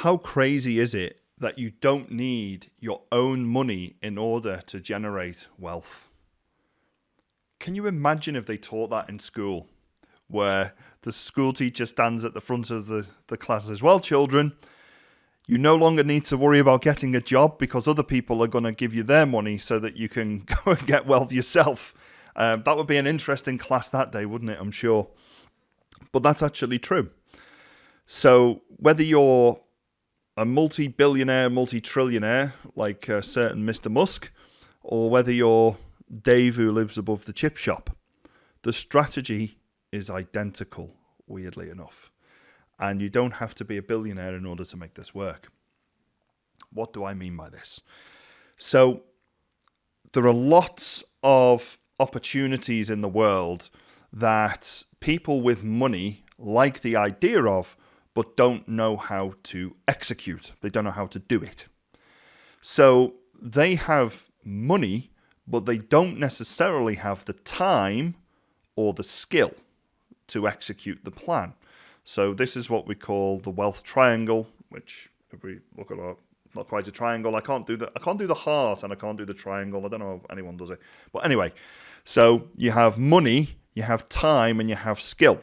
how crazy is it that you don't need your own money in order to generate wealth? Can you imagine if they taught that in school, where the school teacher stands at the front of the class as well, children, you no longer need to worry about getting a job because other people are going to give you their money so that you can go and get wealth yourself. That would be an interesting class that day, wouldn't it? I'm sure. But that's actually true. So whether you're a multi-billionaire, multi-trillionaire, like a certain Mr. Musk, or whether you're Dave who lives above the chip shop, the strategy is identical, weirdly enough. And you don't have to be a billionaire in order to make this work. What do I mean by this? So there are lots of opportunities in the world that people with money like the idea of, but don't know how to execute. They don't know how to do it. So they have money, but they don't necessarily have the time or the skill to execute the plan. So this is what we call the wealth triangle, which if we look at not quite a triangle. I can't do the heart and I can't do the triangle. I don't know if anyone does it. But anyway, so you have money, you have time, and you have skill.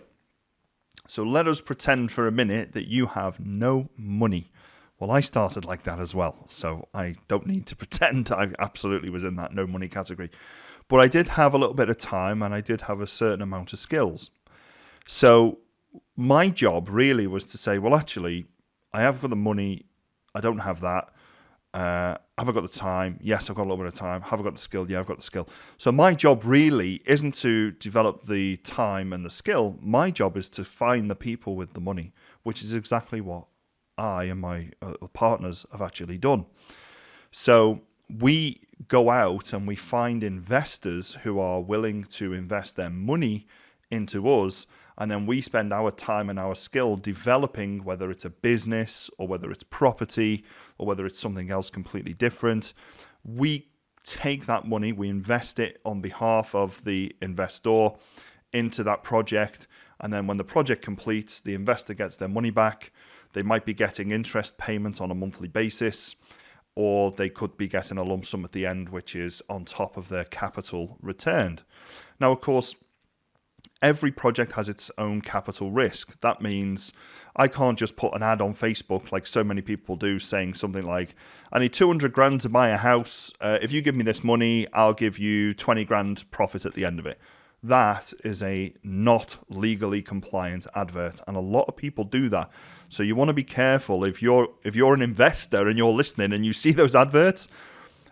So let us pretend for a minute that you have no money. Well, I started like that as well, so I don't need to pretend I absolutely was in that no money category. But I did have a little bit of time and I did have a certain amount of skills. So my job really was to say, well, actually, I have got the money. I don't have that. Have I got the time? Yes, I've got a little bit of time. Have I got the skill? Yeah, I've got the skill. So my job really isn't to develop the time and the skill. My job is to find the people with the money, which is exactly what I and my partners have actually done. So we go out and we find investors who are willing to invest their money into us, and then we spend our time and our skill developing, whether it's a business or whether it's property or whether it's something else completely different. We take that money, we invest it on behalf of the investor into that project, and then when the project completes, the investor gets their money back. They might be getting interest payments on a monthly basis, or they could be getting a lump sum at the end, which is on top of their capital returned. Now, of course, every project has its own capital risk. That means I can't just put an ad on Facebook like so many people do saying something like, I need 200 grand to buy a house. If you give me this money, I'll give you 20 grand profit at the end of it. That is a not legally compliant advert, and a lot of people do that. So you want to be careful if you're an investor and you're listening and you see those adverts.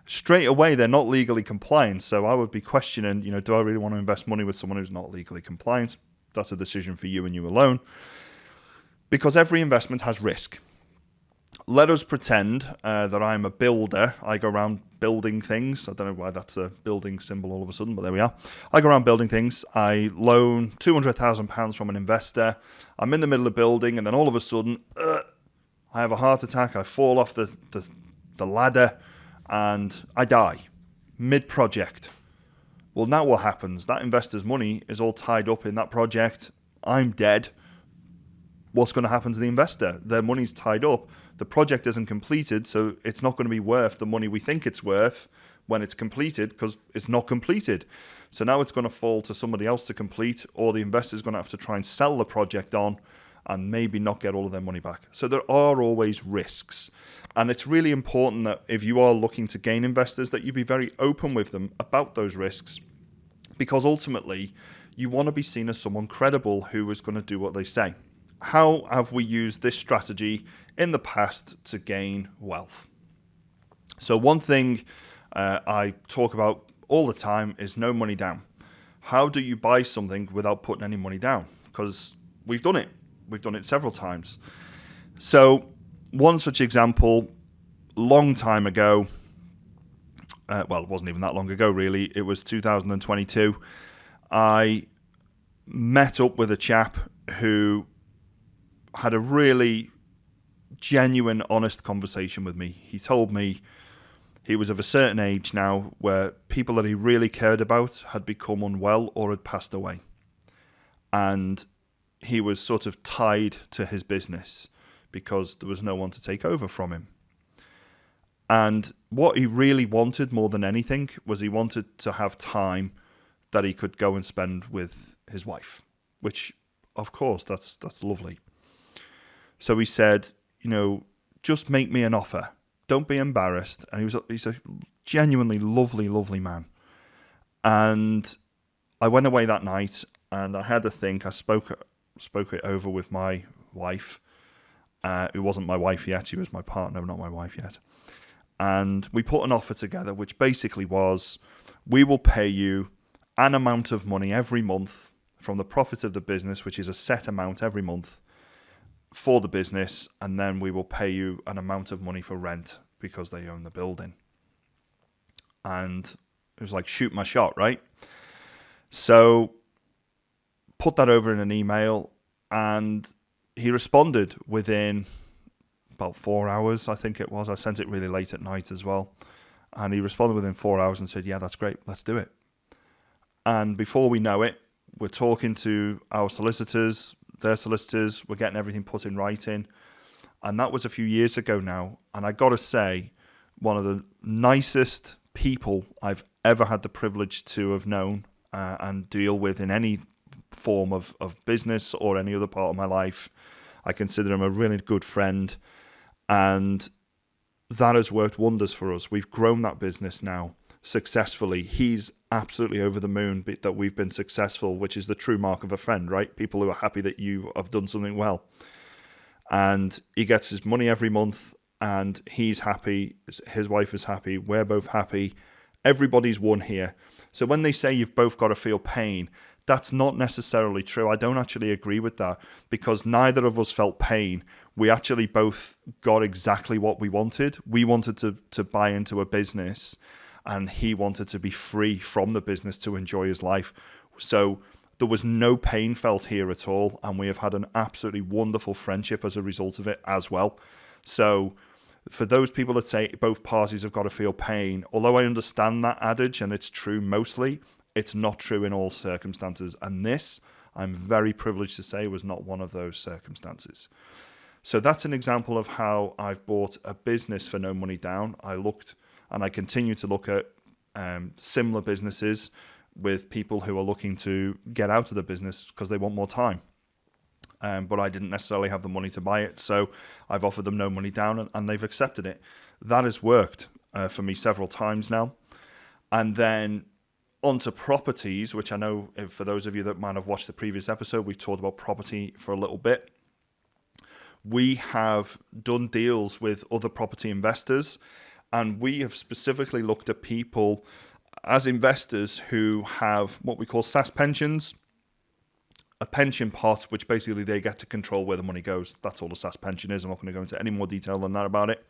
Straight away, they're not legally compliant. So I would be questioning, do I really want to invest money with someone who's not legally compliant? That's a decision for you and you alone. Because every investment has risk. Let us pretend that I'm a builder. I go around building things. I don't know why that's a building symbol all of a sudden, but there we are. I go around building things. I loan £200,000 from an investor. I'm in the middle of building, and then all of a sudden, I have a heart attack. I fall off the ladder, and I die mid-project. Well, now what happens? That investor's money is all tied up in that project. I'm dead. What's going to happen to the investor? Their money's tied up. The project isn't completed, so it's not going to be worth the money we think it's worth when it's completed, because it's not completed. So now it's going to fall to somebody else to complete, or the investor's going to have to try and sell the project on and maybe not get all of their money back. So there are always risks. And it's really important that if you are looking to gain investors, that you be very open with them about those risks, because ultimately you want to be seen as someone credible who is going to do what they say. How have we used this strategy in the past to gain wealth? So one thing I talk about all the time is no money down. How do you buy something without putting any money down? Because we've done it. We've done it several times. So one such example, long time ago, it wasn't even that long ago really, it was 2022, I met up with a chap who had a really genuine, honest conversation with me. He told me he was of a certain age now where people that he really cared about had become unwell or had passed away. And he was sort of tied to his business because there was no one to take over from him. And what he really wanted more than anything was he wanted to have time that he could go and spend with his wife, which, of course, that's lovely. So he said, just make me an offer. Don't be embarrassed. And he's a genuinely lovely, lovely man. And I went away that night and I had to think. I spoke it over with my wife. It wasn't my wife yet. She was my partner, not my wife yet. And we put an offer together, which basically was, we will pay you an amount of money every month from the profit of the business, which is a set amount every month for the business. And then we will pay you an amount of money for rent because they own the building. And it was like, shoot my shot, right? So put that over in an email, and he responded within about 4 hours, I think it was. I sent it really late at night as well. And he responded within 4 hours and said, yeah, that's great. Let's do it. And before we know it, we're talking to our solicitors, their solicitors. We're getting everything put in writing. And that was a few years ago now. And I got to say, one of the nicest people I've ever had the privilege to have known and deal with in any form of business or any other part of my life. I consider him a really good friend. And that has worked wonders for us. We've grown that business now successfully. He's absolutely over the moon that we've been successful, which is the true mark of a friend, right? People who are happy that you have done something well. And he gets his money every month and he's happy. His wife is happy. We're both happy. Everybody's won here. So when they say you've both got to feel pain, that's not necessarily true. I don't actually agree with that, because neither of us felt pain. We actually both got exactly what we wanted. We wanted to buy into a business, and he wanted to be free from the business to enjoy his life. So there was no pain felt here at all, and we have had an absolutely wonderful friendship as a result of it as well. So for those people that say both parties have got to feel pain, although I understand that adage and it's true mostly, it's not true in all circumstances. And this, I'm very privileged to say, was not one of those circumstances. So that's an example of how I've bought a business for no money down. I looked, and I continue to look at similar businesses with people who are looking to get out of the business because they want more time. But I didn't necessarily have the money to buy it. So I've offered them no money down, and they've accepted it. That has worked for me several times now. And then onto properties, which I know for those of you that might have watched the previous episode, we've talked about property for a little bit. We have done deals with other property investors, and we have specifically looked at people as investors who have what we call SAS pensions, a pension pot, which basically they get to control where the money goes. That's all a SAS pension is. I'm not going to go into any more detail than that about it.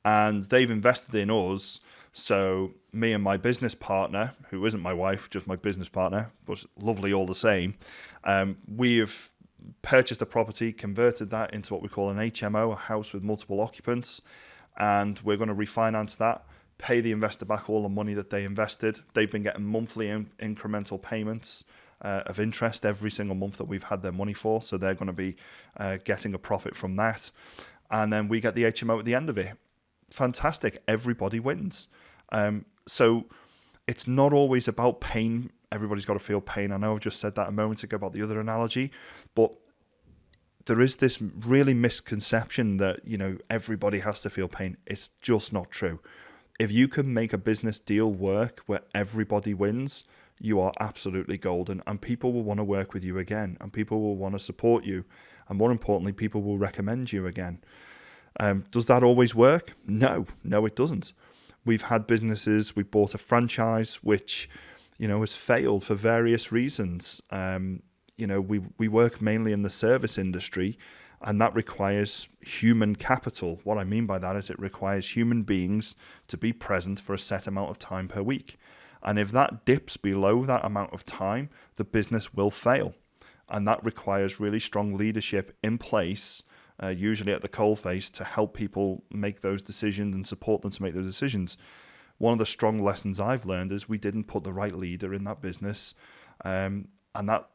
And they've invested in us. So me and my business partner, who isn't my wife, just my business partner, but lovely all the same, we have purchased a property, converted that into what we call an HMO, a house with multiple occupants, and we're going to refinance that, pay the investor back all the money that they invested. They've been getting monthly incremental payments of interest every single month that we've had their money for, so they're going to be getting a profit from that. And then we get the HMO at the end of it. Fantastic. Everybody wins. So it's not always about pain. Everybody's got to feel pain. I know I've just said that a moment ago about the other analogy, but there is this really misconception that, everybody has to feel pain. It's just not true. If you can make a business deal work where everybody wins, you are absolutely golden, and people will want to work with you again, and people will want to support you, and more importantly, people will recommend you again. Does that always work? No, it doesn't. We've had businesses, we've bought a franchise which, has failed for various reasons. We work mainly in the service industry, and that requires human capital. What I mean by that is it requires human beings to be present for a set amount of time per week. And if that dips below that amount of time, the business will fail. And that requires really strong leadership in place, usually at the coalface, to help people make those decisions and support them to make those decisions. One of the strong lessons I've learned is we didn't put the right leader in that business, and that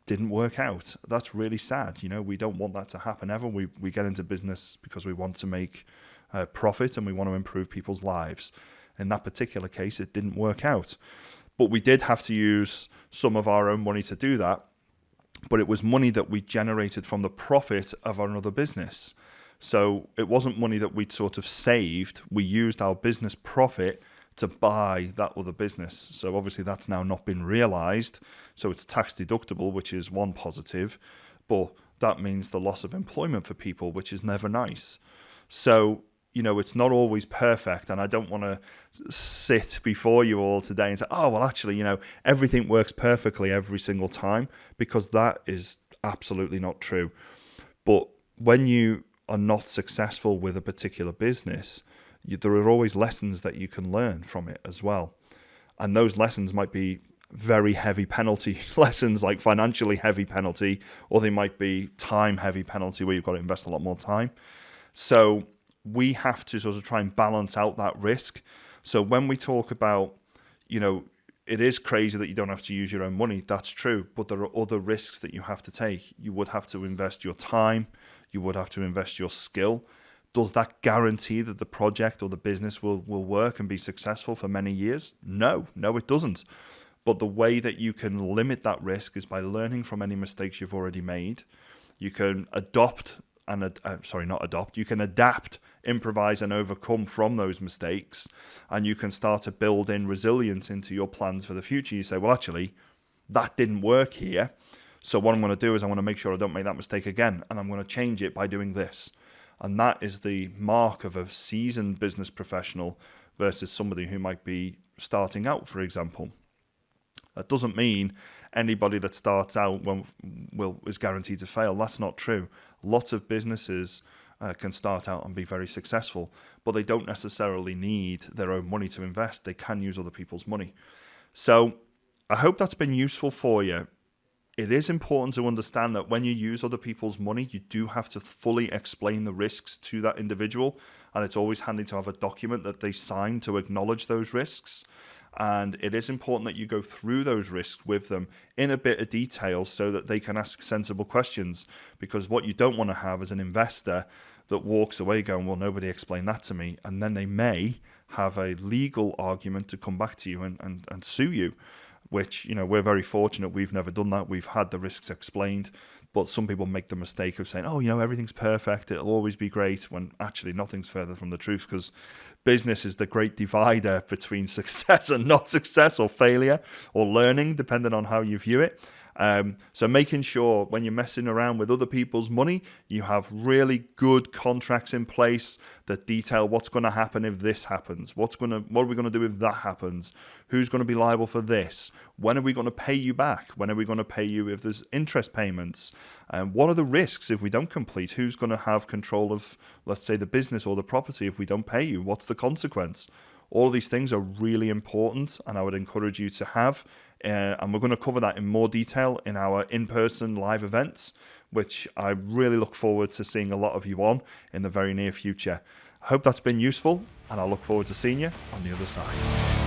didn't work out. That's really sad. We don't want that to happen ever. We get into business because we want to make profit and we want to improve people's lives. In that particular case, it didn't work out. But we did have to use some of our own money to do that. But it was money that we generated from the profit of another business. So it wasn't money that we'd sort of saved. We used our business profit to buy that other business. So obviously that's now not been realized. So it's tax deductible, which is one positive. But that means the loss of employment for people, which is never nice. So, it's not always perfect. And I don't want to sit before you all today and say, oh, well, actually, everything works perfectly every single time, because that is absolutely not true. But when you are not successful with a particular business, there are always lessons that you can learn from it as well. And those lessons might be very heavy penalty lessons, like financially heavy penalty, or they might be time heavy penalty where you've got to invest a lot more time. So we have to sort of try and balance out that risk. So when we talk about, it is crazy that you don't have to use your own money. That's true. But there are other risks that you have to take. You would have to invest your time. You would have to invest your skill. Does that guarantee that the project or the business will work and be successful for many years? No, it doesn't. But the way that you can limit that risk is by learning from any mistakes you've already made. You can you can adapt, improvise, and overcome from those mistakes. And you can start to build in resilience into your plans for the future. You say, well, actually, that didn't work here. So what I'm going to do is I want to make sure I don't make that mistake again. And I'm going to change it by doing this. And that is the mark of a seasoned business professional versus somebody who might be starting out, for example. That doesn't mean anybody that starts out is guaranteed to fail. That's not true. Lots of businesses can start out and be very successful, but they don't necessarily need their own money to invest. They can use other people's money. So I hope that's been useful for you. It is important to understand that when you use other people's money, you do have to fully explain the risks to that individual. And it's always handy to have a document that they sign to acknowledge those risks. And it is important that you go through those risks with them in a bit of detail so that they can ask sensible questions. Because what you don't want to have is an investor that walks away going, well, nobody explained that to me. And then they may have a legal argument to come back to you and sue you, which, we're very fortunate. We've never done that. We've had the risks explained. But some people make the mistake of saying, oh, everything's perfect. It'll always be great, when actually nothing's further from the truth, because business is the great divider between success and not success, or failure or learning, depending on how you view it. So making sure when you're messing around with other people's money, you have really good contracts in place that detail what's going to happen if this happens. What are we going to do if that happens? Who's going to be liable for this? When are we going to pay you back? When are we going to pay you if there's interest payments? What are the risks if we don't complete? Who's going to have control of, let's say, the business or the property if we don't pay you? What's the consequence? All of these things are really important, and I would encourage you to have. And we're going to cover that in more detail in our in-person live events, which I really look forward to seeing a lot of you on in the very near future. I hope that's been useful, and I look forward to seeing you on the other side.